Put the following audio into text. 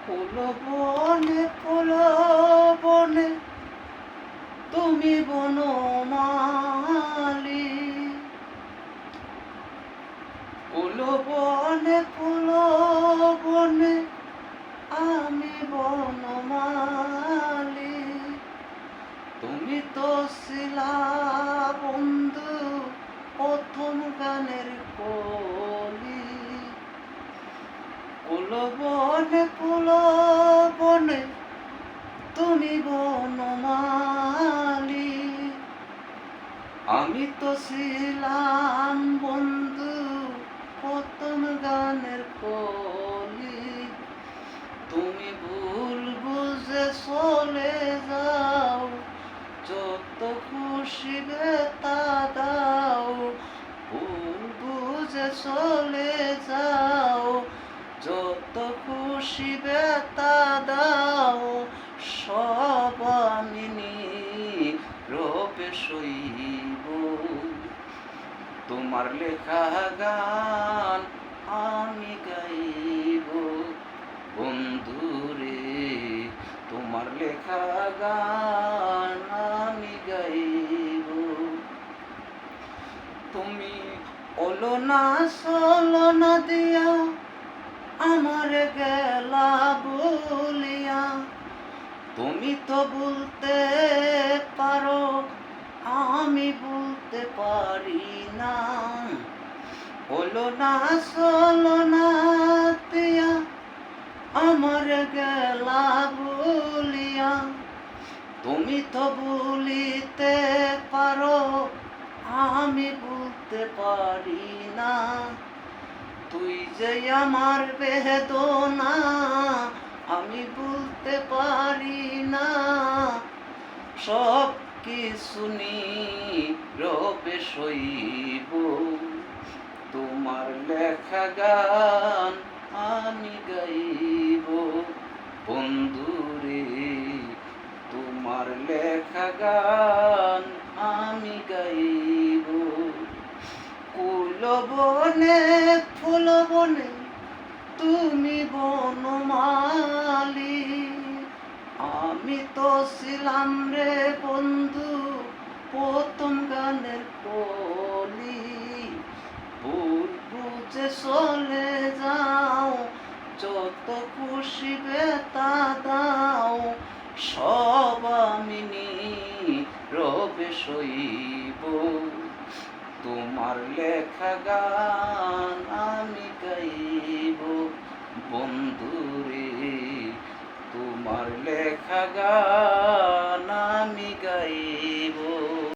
ফুল বনে তুমি বনমালী। ফুল বনে আমি বনমালী। তুমি তো ছিলা বন্ধু প্রথম গানের কলি। ফুল বনে তুমি বনমালী। আমি তো ছিলাম বন্ধু প্রথম গানের কলি। তুমি ভুল বুঝে চলে যাও, যত খুশি বেতা দাও। ভুল বুঝে চলে যাও, যত খুশি বেতা দাও। সব আমি নীরবে সইব, তোমার লেখা গান আমি গাইব। বন্ধুরে তোমার লেখা গান আমি গাইব। তুমি ওলো না চলো না দিয়া আমার গেলা বলিয়া। তুমি তো বলতে পারো, আমি বলতে পারি না। ওলো না চলো না দিয়া আমার গেলা বলিয়া। তুমি তো বলিতে পারো, আমি বলতে পারি না। তুই যে আমার বেদনা আমি বলতে পারি না। সব কিছু নীরবে সইব, তোমার লেখা গান আমি গাইব। বন্ধুরে তোমার লেখা গান আমি গাইব। ফুল বনে তুমি বনমালী। আমি তো ছিলাম রে বন্ধু প্রথম গানের কলি। ভুল বুঝে চলে যাও, যত খুশি বেতা দাও। সব আমি নীরবে সইব, তোমার লেখা গান আমি গাইব। বন্ধুরে তোমার লেখা গান